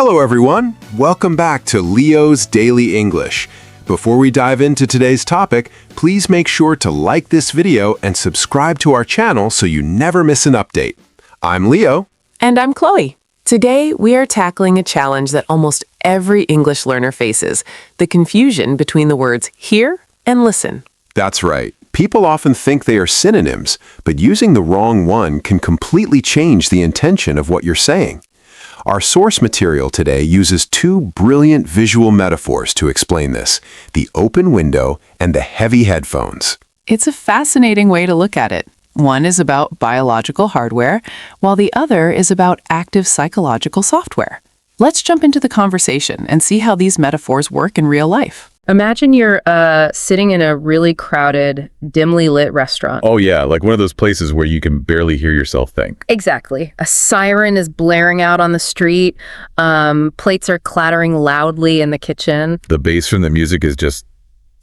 Hello everyone, welcome back to Leo's Daily English. Before we dive into today's topic, please make sure to like this video and subscribe to our channel so you never miss an update. I'm Leo. And I'm Chloe. Today, we are tackling a challenge that almost every English learner faces, the confusion between the words hear and listen. That's right. People often think they are synonyms, but using the wrong one can completely change the intention of what you're saying. Our source material today uses two brilliant visual metaphors to explain this, the open window and the heavy headphones. It's a fascinating way to look at it. One is about biological hardware, while the other is about active psychological software. Let's jump into the conversation and see how these metaphors work in real life. Imagine you're sitting in a really crowded, dimly lit restaurant. Oh yeah, like one of those places where you can barely hear yourself think. Exactly. A siren is blaring out on the street. Plates are clattering loudly in the kitchen. The bass from the music is just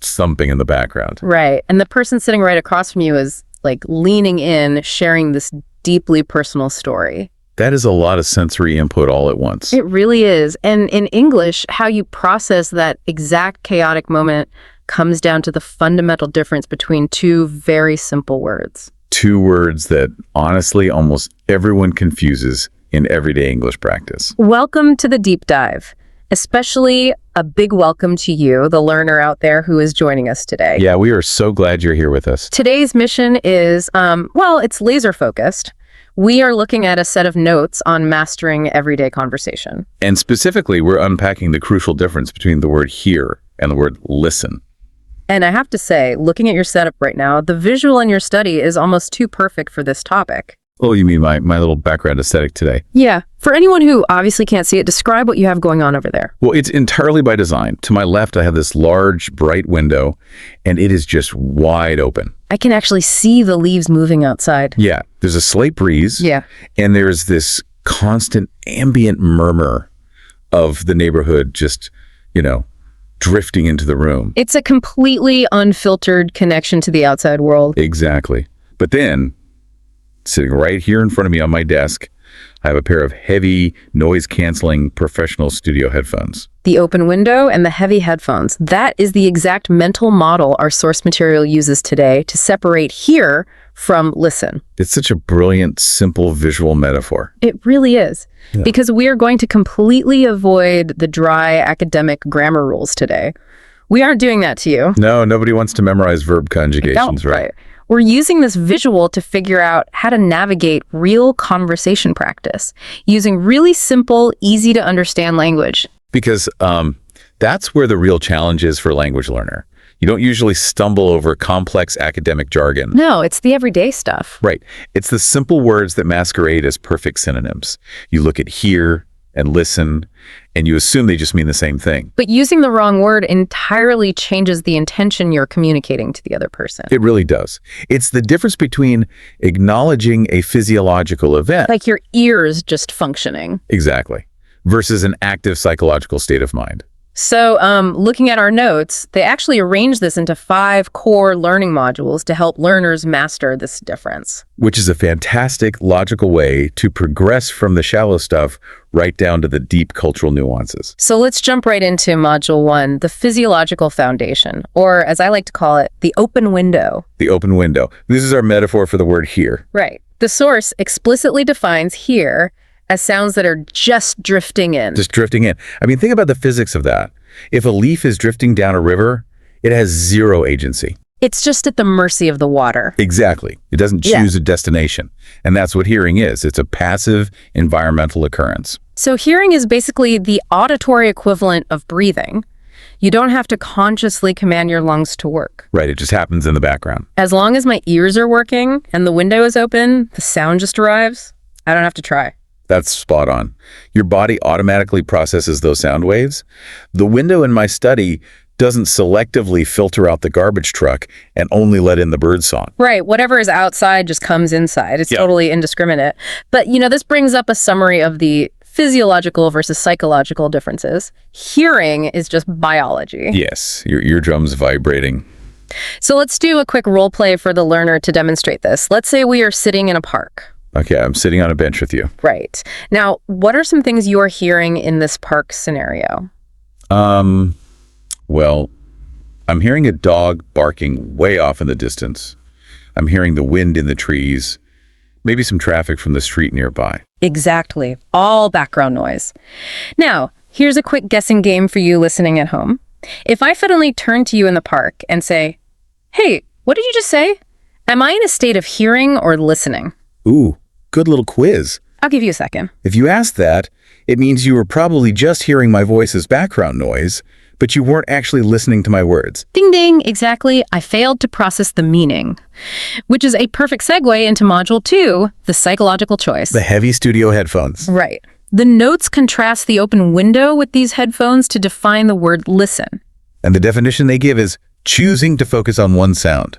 thumping in the background. Right. And the person sitting right across from you is like leaning in, sharing this deeply personal story. That is a lot of sensory input all at once. It really is. And in English, how you process that exact chaotic moment comes down to the fundamental difference between two very simple words. Two words that honestly almost everyone confuses in everyday English practice. Welcome to the deep dive, especially a big welcome to you, the learner out there who is joining us today. Yeah, we are so glad you're here with us. Today's mission is, it's laser focused. We are looking at a set of notes on mastering everyday conversation. And specifically, we're unpacking the crucial difference between the word hear and the word listen. And I have to say, looking at your setup right now, the visual in your study is almost too perfect for this topic. Oh, you mean my little background aesthetic today? Yeah. For anyone who obviously can't see it, describe what you have going on over there. Well, it's entirely by design. To my left, I have this large, bright window, and it is just wide open. I can actually see the leaves moving outside. Yeah, there's a slight breeze. Yeah. And there's this constant ambient murmur of the neighborhood just, drifting into the room. It's a completely unfiltered connection to the outside world. Exactly. But then, sitting right here in front of me on my desk, I have a pair of heavy, noise-canceling professional studio headphones. The open window and the heavy headphones. That is the exact mental model our source material uses today to separate hear from listen. It's such a brilliant, simple visual metaphor. It really is. Yeah. Because we are going to completely avoid the dry academic grammar rules today. We aren't doing that to you. No, nobody wants to memorize verb conjugations, right? We're using this visual to figure out how to navigate real conversation practice using really simple, easy to understand language. Because that's where the real challenge is for a language learner. You don't usually stumble over complex academic jargon. No, it's the everyday stuff. Right. It's the simple words that masquerade as perfect synonyms. You look at hear and listen, and you assume they just mean the same thing. But using the wrong word entirely changes the intention you're communicating to the other person. It really does. It's the difference between acknowledging a physiological event. Like your ears just functioning. Exactly. Versus an active psychological state of mind. So looking at our notes, they actually arrange this into 5 core learning modules to help learners master this difference. Which is a fantastic, logical way to progress from the shallow stuff right down to the deep cultural nuances. So let's jump right into Module 1, the physiological foundation, or as I like to call it, the open window. The open window. This is our metaphor for the word hear. Right. The source explicitly defines hear as sounds that are just drifting in. Just drifting in. I mean, think about the physics of that. If a leaf is drifting down a river, it has zero agency. It's just at the mercy of the water. Exactly. It doesn't choose a destination. And that's what hearing is. It's a passive environmental occurrence. So hearing is basically the auditory equivalent of breathing. You don't have to consciously command your lungs to work. Right, it just happens in the background. As long as my ears are working and the window is open, the sound just arrives. I don't have to try. That's spot on. Your body automatically processes those sound waves. The window in my study doesn't selectively filter out the garbage truck and only let in the bird song. Right. Whatever is outside just comes inside. It's totally indiscriminate. But, this brings up a summary of the physiological versus psychological differences. Hearing is just biology. Yes, your eardrums vibrating. So let's do a quick role play for the learner to demonstrate this. Let's say we are sitting in a park. Okay, I'm sitting on a bench with you. Right. Now, what are some things you're hearing in this park scenario? Well, I'm hearing a dog barking way off in the distance. I'm hearing the wind in the trees, maybe some traffic from the street nearby. Exactly. All background noise. Now, here's a quick guessing game for you listening at home. If I suddenly turn to you in the park and say, "Hey, what did you just say?" Am I in a state of hearing or listening? Ooh, good little quiz. I'll give you a second. If you asked that, it means you were probably just hearing my voice as background noise, but you weren't actually listening to my words. Ding ding, exactly. I failed to process the meaning, which is a perfect segue into Module 2, the psychological choice. The heavy studio headphones. Right. The notes contrast the open window with these headphones to define the word listen. And the definition they give is choosing to focus on one sound.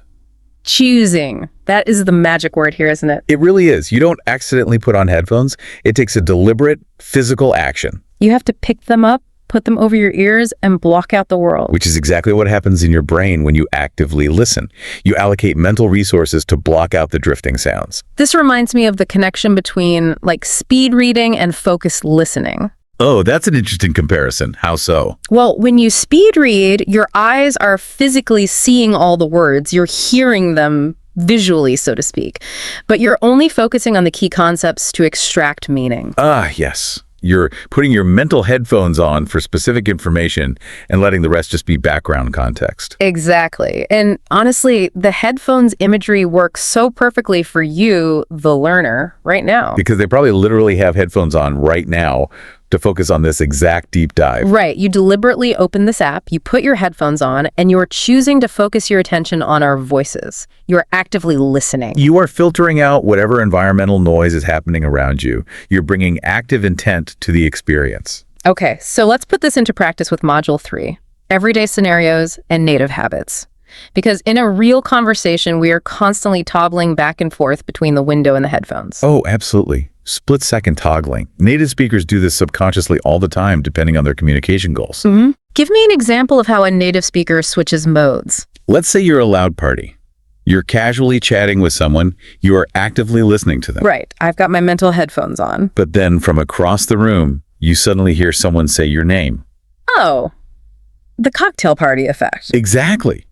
Choosing. That is the magic word here, isn't it? It really is. You don't accidentally put on headphones. It takes a deliberate, physical action. You have to pick them up, put them over your ears, and block out the world. Which is exactly what happens in your brain when you actively listen. You allocate mental resources to block out the drifting sounds. This reminds me of the connection between, like, speed reading and focused listening. Oh, that's an interesting comparison. How so? Well, when you speed read, your eyes are physically seeing all the words. You're hearing them visually, so to speak. But you're only focusing on the key concepts to extract meaning. Ah, yes. You're putting your mental headphones on for specific information and letting the rest just be background context. Exactly. And honestly, the headphones imagery works so perfectly for you, the learner, right now. Because they probably literally have headphones on right now to focus on this exact deep dive. Right. You deliberately open this app, you put your headphones on, and you're choosing to focus your attention on our voices. You're actively listening. You are filtering out whatever environmental noise is happening around you. You're bringing active intent to the experience. Okay, so let's put this into practice with Module 3, everyday scenarios and native habits. Because in a real conversation, we are constantly toggling back and forth between the window and the headphones. Oh, absolutely. Split-second toggling. Native speakers do this subconsciously all the time, depending on their communication goals. Give me an example of how a native speaker switches modes. Let's say you're a loud party. You're casually chatting with someone. You are actively listening to them. Right, I've got my mental headphones on. But then from across the room, you suddenly hear someone say your name. Oh, the cocktail party effect. Exactly.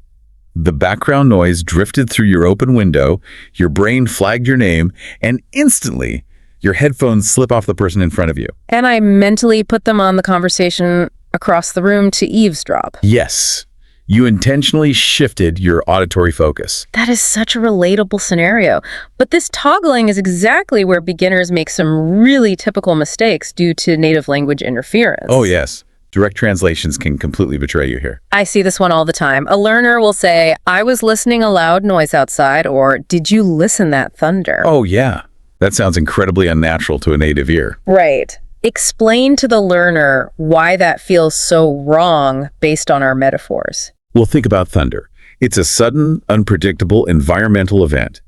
The background noise drifted through your open window, your brain flagged your name, and instantly, your headphones slip off the person in front of you. And I mentally put them on the conversation across the room to eavesdrop. Yes, you intentionally shifted your auditory focus. That is such a relatable scenario. But this toggling is exactly where beginners make some really typical mistakes due to native language interference. Oh, yes. Direct translations can completely betray you here. I see this one all the time. A learner will say, "I was listening a loud noise outside," or "Did you listen that thunder?" Oh, yeah. That sounds incredibly unnatural to a native ear. Right. Explain to the learner why that feels so wrong based on our metaphors. Well, think about thunder. It's a sudden, unpredictable environmental event.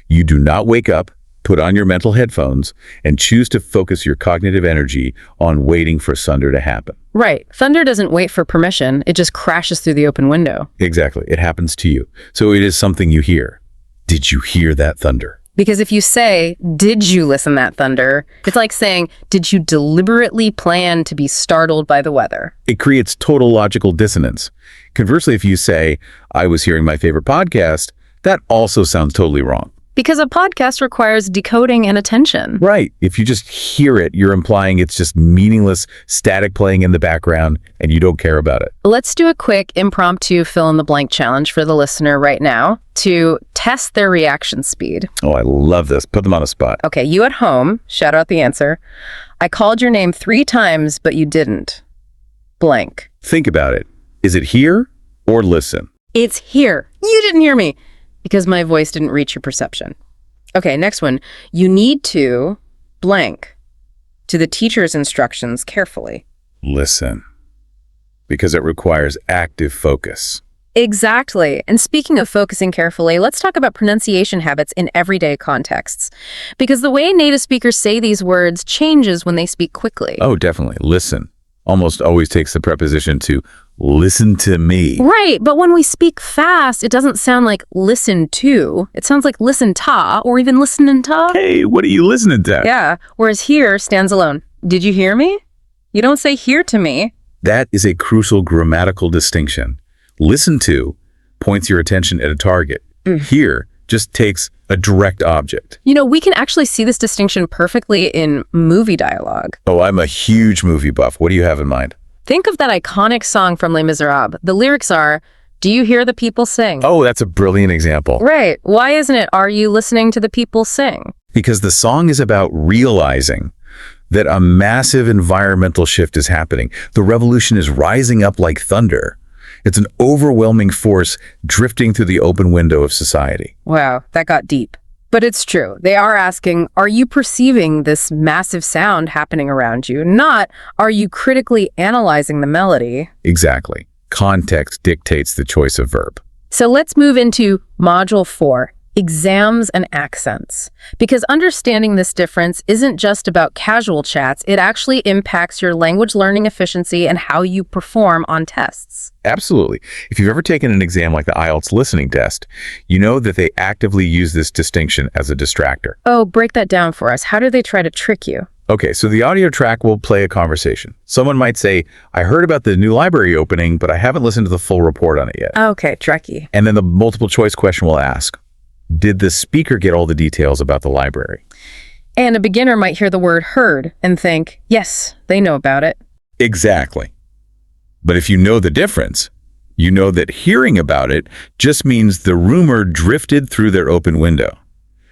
You do not wake up, put on your mental headphones, and choose to focus your cognitive energy on waiting for thunder to happen. Right. Thunder doesn't wait for permission. It just crashes through the open window. Exactly. It happens to you. So it is something you hear. Did you hear that thunder? Because if you say, "Did you listen that thunder?" it's like saying, "Did you deliberately plan to be startled by the weather?" It creates total logical dissonance. Conversely, if you say, "I was hearing my favorite podcast," that also sounds totally wrong. Because a podcast requires decoding and attention. Right. If you just hear it, you're implying it's just meaningless static playing in the background and you don't care about it. Let's do a quick impromptu fill-in-the-blank challenge for the listener right now to test their reaction speed. Oh, I love this. Put them on the spot. Okay, you at home, shout out the answer. "I called your name 3 times, but you didn't. Blank." Think about it. Is it hear or listen? It's here. You didn't hear me because my voice didn't reach your perception. Okay, next one. "You need to blank to the teacher's instructions carefully." Listen. Because it requires active focus. Exactly. And speaking of focusing carefully, let's talk about pronunciation habits in everyday contexts. Because the way native speakers say these words changes when they speak quickly. Oh, definitely. Listen almost always takes the preposition to Listen to me. Right, but when we speak fast, it doesn't sound like listen to. It sounds like listen ta, or even listening ta. Hey, what are you listening to? Yeah, whereas here stands alone. Did you hear me? You don't say hear to me. That is a crucial grammatical distinction. Listen to points your attention at a target. Here just takes a direct object. You know, we can actually see this distinction perfectly in movie dialogue. Oh, I'm a huge movie buff. What do you have in mind? Think of that iconic song from Les Miserables. The lyrics are, "Do you hear the people sing?" Oh, that's a brilliant example. Right. Why isn't it, "Are you listening to the people sing?" Because the song is about realizing that a massive environmental shift is happening. The revolution is rising up like thunder. It's an overwhelming force drifting through the open window of society. Wow, that got deep. But it's true. They are asking, are you perceiving this massive sound happening around you? Not, are you critically analyzing the melody? Exactly. Context dictates the choice of verb. So let's move into Module 4, exams and accents. Because understanding this difference isn't just about casual chats, it actually impacts your language learning efficiency and how you perform on tests. Absolutely. If you've ever taken an exam like the IELTS listening test, you know that they actively use this distinction as a distractor. Oh, break that down for us. How do they try to trick you? Okay, so the audio track will play a conversation. Someone might say, I heard about the new library opening, but I haven't listened to the full report on it yet. Okay, tricky. And then the multiple choice question will ask, did the speaker get all the details about the library? And a beginner might hear the word heard and think, yes, they know about it. Exactly. But if you know the difference, you know that hearing about it just means the rumor drifted through their open window.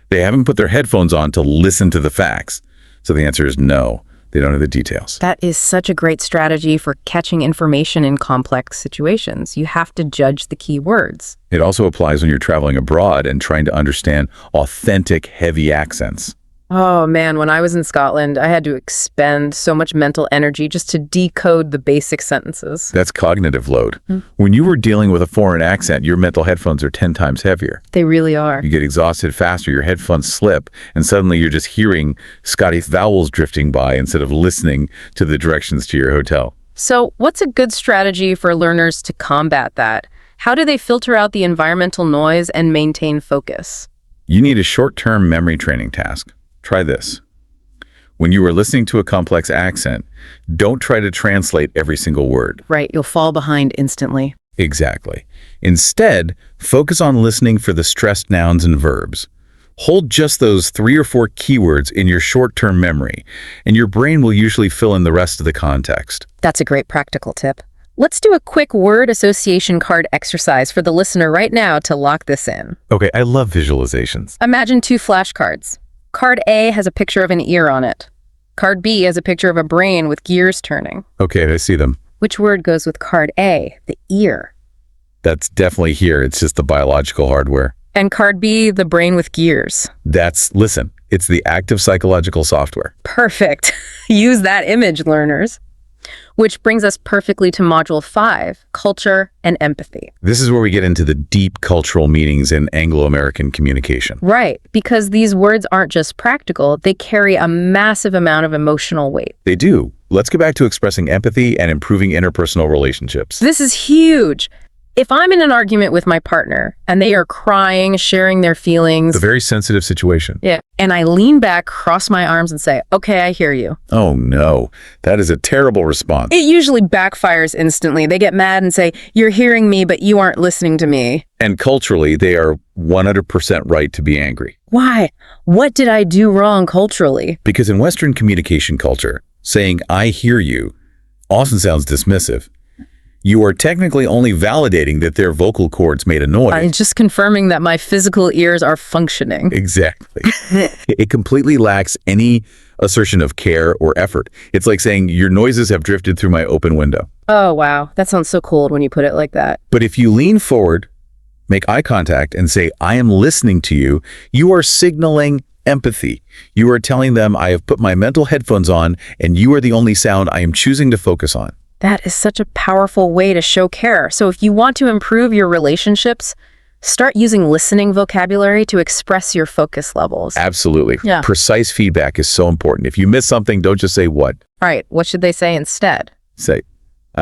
They haven't put their headphones on to listen to the facts. So the answer is no, they don't know the details. That is such a great strategy for catching information in complex situations. You have to judge the key words. It also applies when you're traveling abroad and trying to understand authentic, heavy accents. Oh man, when I was in Scotland, I had to expend so much mental energy just to decode the basic sentences. That's cognitive load. When you were dealing with a foreign accent, your mental headphones are 10 times heavier. They really are. You get exhausted faster, your headphones slip, and suddenly you're just hearing Scottish vowels drifting by instead of listening to the directions to your hotel. So what's a good strategy for learners to combat that? How do they filter out the environmental noise and maintain focus? You need a short-term memory training task. Try this. When you are listening to a complex accent, don't try to translate every single word. Right, you'll fall behind instantly. Exactly. Instead, focus on listening for the stressed nouns and verbs. Hold just those 3 or 4 keywords in your short-term memory, and your brain will usually fill in the rest of the context. That's a great practical tip. Let's do a quick word association card exercise for the listener right now to lock this in. Okay, I love visualizations. Imagine 2 flashcards. Card A has a picture of an ear on it. Card B has a picture of a brain with gears turning. Okay, I see them. Which word goes with card A, the ear? That's definitely here. It's just the biological hardware. And card B, the brain with gears. Listen, it's the active psychological software. Perfect. Use that image, learners. Which brings us perfectly to Module 5, Culture and Empathy. This is where we get into the deep cultural meanings in Anglo-American communication. Right, because these words aren't just practical, they carry a massive amount of emotional weight. They do. Let's get back to expressing empathy and improving interpersonal relationships. This is huge. If I'm in an argument with my partner and they are crying, sharing their feelings. It's a very sensitive situation. Yeah. And I lean back, cross my arms and say, okay, I hear you. Oh no, that is a terrible response. It usually backfires instantly. They get mad and say, you're hearing me, but you aren't listening to me. And culturally, they are 100% right to be angry. Why? What did I do wrong culturally? Because in Western communication culture, saying I hear you often sounds dismissive. You are technically only validating that their vocal cords made a noise. I'm just confirming that my physical ears are functioning. Exactly. It completely lacks any assertion of care or effort. It's like saying your noises have drifted through my open window. Oh, wow. That sounds so cold when you put it like that. But if you lean forward, make eye contact, and say, I am listening to you, you are signaling empathy. You are telling them I have put my mental headphones on and you are the only sound I am choosing to focus on. That is such a powerful way to show care. So if you want to improve your relationships, start using listening vocabulary to express your focus levels. Absolutely. Yeah. Precise feedback is so important. If you miss something, don't just say what. Right. What should they say instead? Say,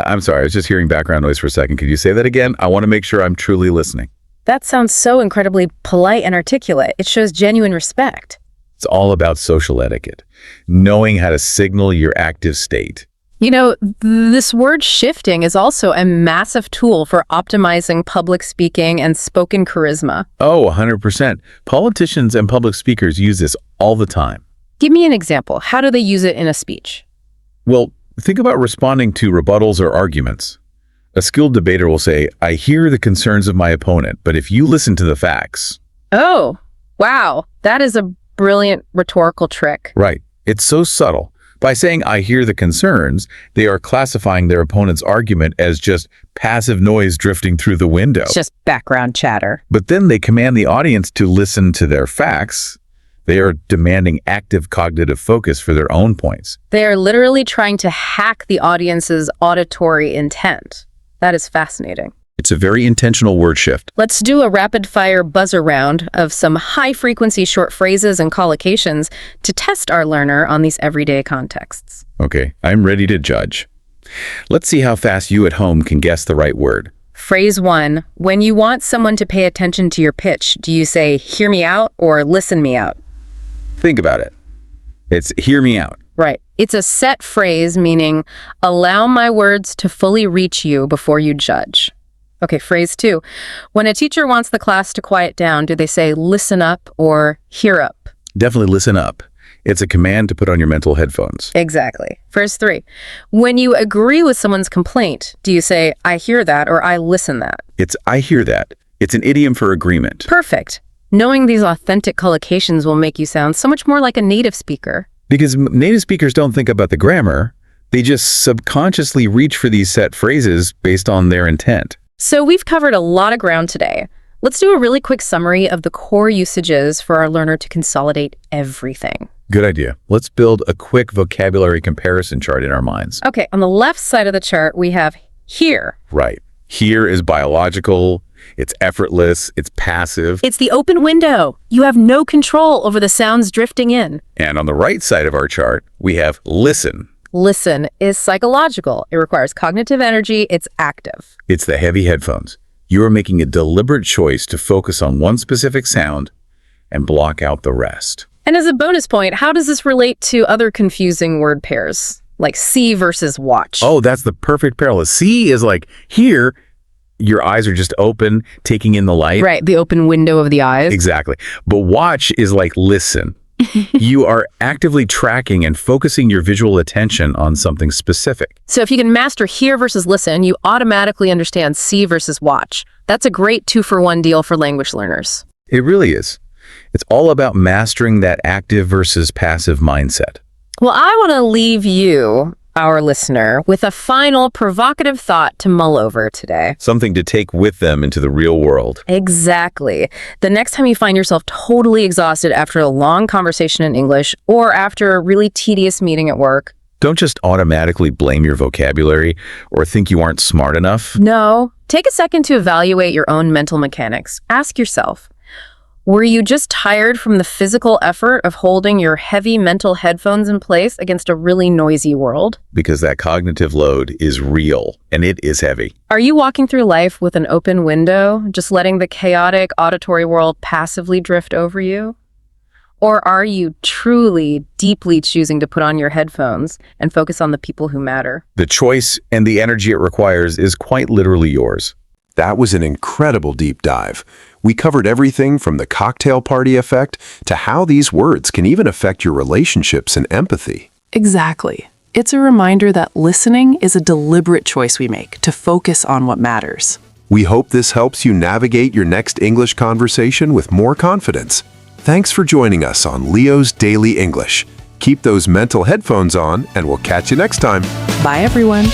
I'm sorry, I was just hearing background noise for a second. Could you say that again? I want to make sure I'm truly listening. That sounds so incredibly polite and articulate. It shows genuine respect. It's all about social etiquette, knowing how to signal your active state. You know, this word shifting is also a massive tool for optimizing public speaking and spoken charisma. Oh, 100%. Politicians and public speakers use this all the time. Give me an example. How do they use it in a speech? Well, think about responding to rebuttals or arguments. A skilled debater will say, I hear the concerns of my opponent, but if you listen to the facts... Oh, wow. That is a brilliant rhetorical trick. Right. It's so subtle. By saying, I hear the concerns, they are classifying their opponent's argument as just passive noise drifting through the window. It's just background chatter. But then they command the audience to listen to their facts. They are demanding active cognitive focus for their own points. They are literally trying to hack the audience's auditory intent. That is fascinating. It's a very intentional word shift. Let's do a rapid-fire buzzer round of some high-frequency short phrases and collocations to test our learner on these everyday contexts. Okay, I'm ready to judge. Let's see how fast you at home can guess the right word. Phrase 1. When you want someone to pay attention to your pitch, do you say, hear me out or listen me out? Think about it. It's hear me out. Right. It's a set phrase meaning, allow my words to fully reach you before you judge. Okay, phrase 2. When a teacher wants the class to quiet down, do they say listen up or hear up? Definitely listen up. It's a command to put on your mental headphones. Exactly. Phrase 3. When you agree with someone's complaint, do you say I hear that or I listen that? It's I hear that. It's an idiom for agreement. Perfect. Knowing these authentic collocations will make you sound so much more like a native speaker. Because native speakers don't think about the grammar. They just subconsciously reach for these set phrases based on their intent. So we've covered a lot of ground today. Let's do a really quick summary of the core usages for our learner to consolidate everything. Good idea. Let's build a quick vocabulary comparison chart in our minds. Okay, on the left side of the chart, we have hear. Right. Hear is biological, it's effortless, it's passive. It's the open window. You have no control over the sounds drifting in. And on the right side of our chart, we have listen. Listen is psychological. It requires cognitive energy. It's active. It's the heavy headphones. You are making a deliberate choice to focus on one specific sound and block out the rest. And as a bonus point, how does this relate to other confusing word pairs, like see versus watch? Oh, that's the perfect parallel. See is like here, your eyes are just open, taking in the light. Right, the open window of the eyes. Exactly. But watch is like listen. You are actively tracking and focusing your visual attention on something specific. So if you can master hear versus listen, you automatically understand see versus watch. That's a great 2-for-1 deal for language learners. It really is. It's all about mastering that active versus passive mindset. Well, I want to leave you, our listener, with a final provocative thought to mull over today. Something to take with them into the real world. Exactly. The next time you find yourself totally exhausted after a long conversation in English or after a really tedious meeting at work, Don't just automatically blame your vocabulary or think you aren't smart enough. no, take a second to evaluate your own mental mechanics. Ask yourself, were you just tired from the physical effort of holding your heavy mental headphones in place against a really noisy world? Because that cognitive load is real and it is heavy. Are you walking through life with an open window, just letting the chaotic auditory world passively drift over you? Or are you truly, deeply choosing to put on your headphones and focus on the people who matter? The choice and the energy it requires is quite literally yours. That was an incredible deep dive. We covered everything from the cocktail party effect to how these words can even affect your relationships and empathy. Exactly. It's a reminder that listening is a deliberate choice we make to focus on what matters. We hope this helps you navigate your next English conversation with more confidence. Thanks for joining us on Leo's Daily English. Keep those mental headphones on, and we'll catch you next time. Bye, everyone.